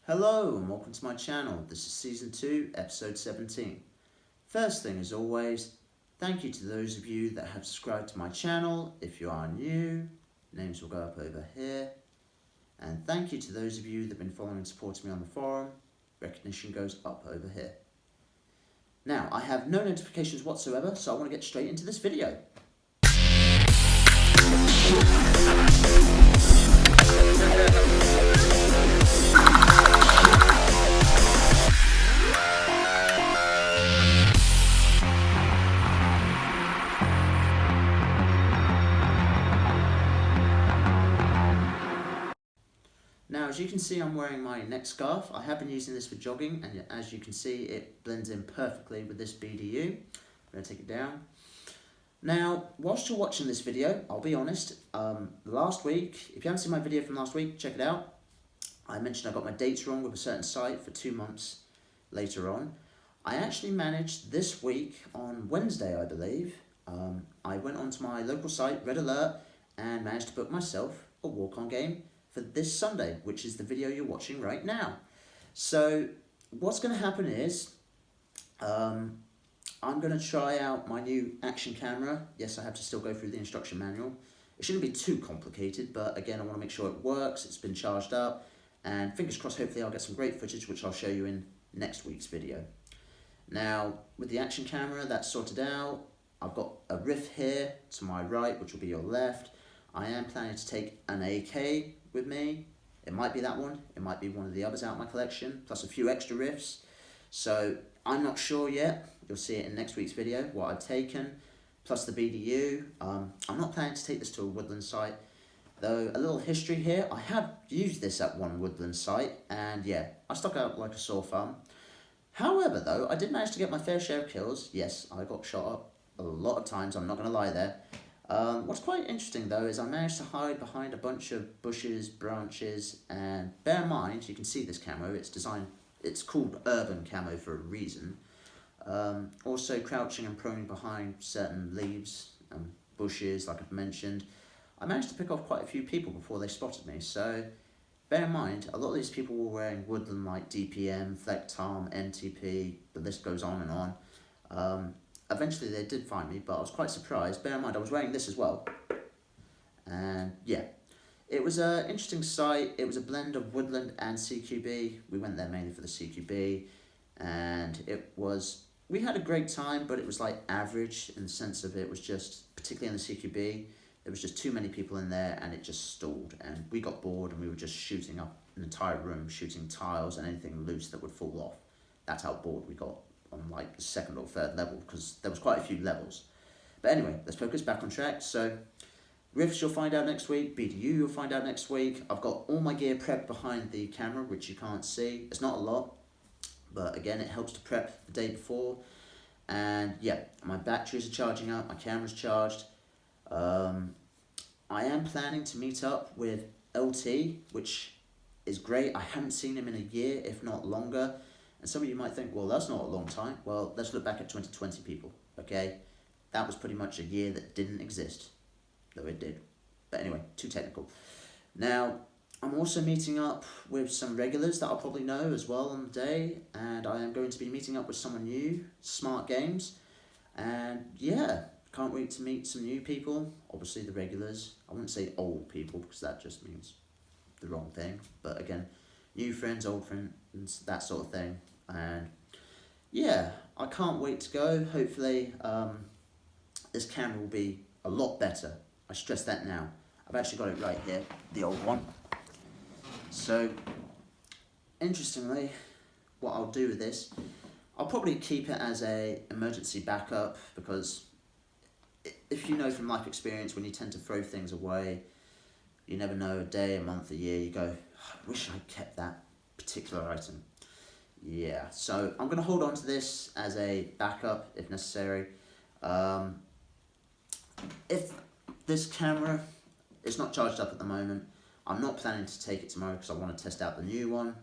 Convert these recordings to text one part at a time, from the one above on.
Hello and welcome to my channel. This is Season 2, Episode 17. First thing as always, thank you to those of you that have subscribed to my channel. If you are new, names will go up over here. And thank you to those of you that have been following and supporting me on the forum. Recognition goes up over here. Now, I have no notifications whatsoever, so I want to get straight into this video. Now, as you can see, I'm wearing my neck scarf. I have been using this for jogging, and as you can see, it blends in perfectly with this BDU. I'm going to take it down. Now, whilst you're watching this video, I'll be honest, last week, if you haven't seen my video from last week, check it out. I mentioned I got my dates wrong with a certain site for 2 months later on. I actually managed this week, on Wednesday, I believe, I went onto my local site, Red Alert, and managed to book myself a walk-on game for this Sunday, which is the video you're watching right now. So what's going to happen is I'm going to try out my new action camera. Yes, I have to still go through the instruction manual. It shouldn't be too complicated, but again, I want to make sure it works, it's been charged up, and fingers crossed, hopefully I'll get some great footage, which I'll show you in next week's video. Now, with the action camera, that's sorted out. I've got a riff here to my right, which will be your left. I am planning to take an AK with me. It might be that one, it might be one of the others out of my collection, plus a few extra riffs. So I'm not sure yet. You'll see it in next week's video, what I've taken, plus the BDU. I'm not planning to take this to a woodland site, though. A little history here, I have used this at one woodland site, and yeah, I stuck out like a sore thumb. However though, I did manage to get my fair share of kills. Yes, I got shot up a lot of times, I'm not going to lie there. What's quite interesting though is I managed to hide behind a bunch of bushes, branches, and bear in mind, you can see this camo, it's called urban camo for a reason. Also crouching and proning behind certain leaves and bushes, like I've mentioned. I managed to pick off quite a few people before they spotted me, so bear in mind, a lot of these people were wearing woodland like DPM, Flectarm, NTP, the list goes on and on. Eventually they did find me, but I was quite surprised. Bear in mind, I was wearing this as well. And yeah, it was an interesting site. It was a blend of woodland and CQB. We went there mainly for the CQB. And we had a great time, but it was like average in the sense of it was just, particularly in the CQB, there was just too many people in there and it just stalled. And we got bored and we were just shooting up an entire room, shooting tiles and anything loose that would fall off. That's how bored we got on like the second or third level, because there was quite a few levels. But anyway, let's focus back on track. So riffs you'll find out next week, BDU you'll find out next week. I've got all my gear prepped behind the camera, which you can't see. It's not a lot, but again, it helps to prep the day before. And yeah, my batteries are charging up, my camera's charged. I am planning to meet up with LT, which is great. I haven't seen him in a year, if not longer. And some of you might think, well, that's not a long time. Well, let's look back at 2020, people, okay? That was pretty much a year that didn't exist, though it did. But anyway, too technical. Now, I'm also meeting up with some regulars that I'll probably know as well on the day, and I am going to be meeting up with someone new, Smart Games, and yeah, can't wait to meet some new people, obviously the regulars. I wouldn't say old people, because that just means the wrong thing, but again, new friends, old friends, that sort of thing. And yeah, I can't wait to go. Hopefully this camera will be a lot better. I stress that now. I've actually got it right here, the old one. So interestingly, what I'll do with this, I'll probably keep it as a emergency backup, because if you know from life experience, when you tend to throw things away, you never know, a day, a month, a year, you go, I wish I'd kept that particular item. Yeah, so I'm going to hold on to this as a backup if necessary. If this camera is not charged up at the moment, I'm not planning to take it tomorrow because I want to test out the new one.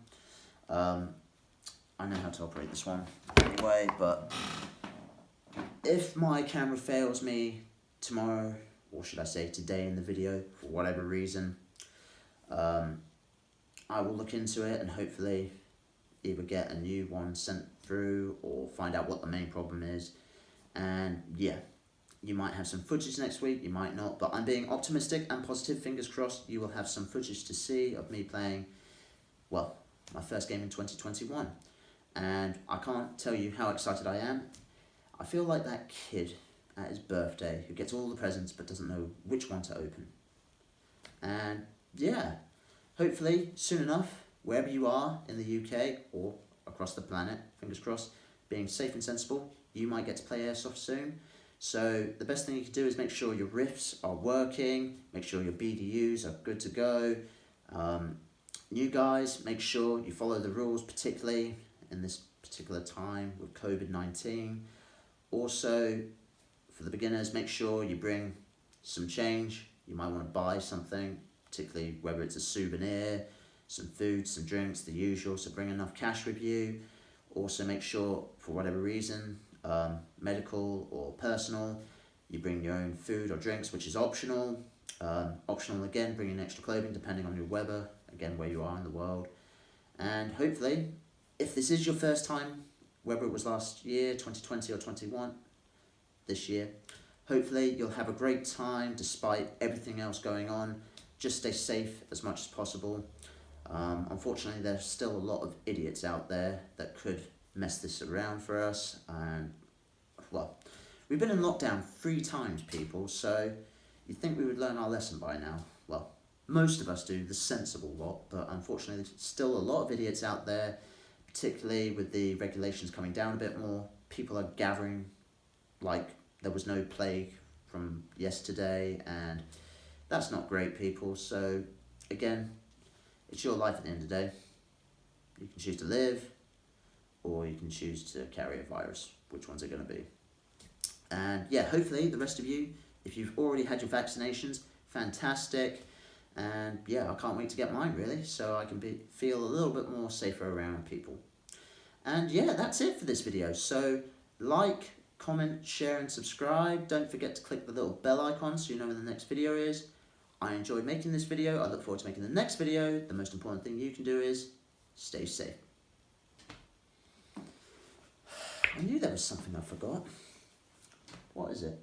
I know how to operate this one anyway, but if my camera fails me tomorrow, or should I say today in the video, for whatever reason, I will look into it and hopefully either get a new one sent through or find out what the main problem is. And yeah, you might have some footage next week, you might not, but I'm being optimistic and positive. Fingers crossed you will have some footage to see of me playing, well, my first game in 2021. And I can't tell you how excited I am. I feel like that kid at his birthday who gets all the presents but doesn't know which one to open. And yeah, hopefully soon enough, wherever you are in the UK or across the planet, fingers crossed, being safe and sensible, you might get to play Airsoft soon. So the best thing you can do is make sure your riffs are working, make sure your BDUs are good to go. New guys, make sure you follow the rules, particularly in this particular time with COVID-19. Also, for the beginners, make sure you bring some change. You might want to buy something, particularly whether it's a souvenir, some food, some drinks, the usual, so bring enough cash with you. Also make sure, for whatever reason, medical or personal, you bring your own food or drinks, which is optional. Optional again, bring in extra clothing depending on your weather, again where you are in the world. And hopefully, if this is your first time, whether it was last year, 2020 or 21, this year, hopefully you'll have a great time despite everything else going on. Just stay safe as much as possible. Unfortunately, there's still a lot of idiots out there that could mess this around for us. And, well, we've been in lockdown 3 times, people, so you'd think we would learn our lesson by now. Well, most of us do, the sensible lot, but unfortunately there's still a lot of idiots out there, particularly with the regulations coming down a bit more. People are gathering like there was no plague from yesterday, and that's not great, people. So again, it's your life at the end of the day. You can choose to live, or you can choose to carry a virus. Which one's it going to be? And yeah, hopefully the rest of you, if you've already had your vaccinations, fantastic. And yeah, I can't wait to get mine, really, so I can feel a little bit more safer around people. And yeah, that's it for this video. So like, comment, share and subscribe. Don't forget to click the little bell icon so you know when the next video is. I enjoyed making this video. I look forward to making the next video. The most important thing you can do is stay safe. I knew there was something I forgot. What is it?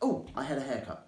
Oh, I had a haircut.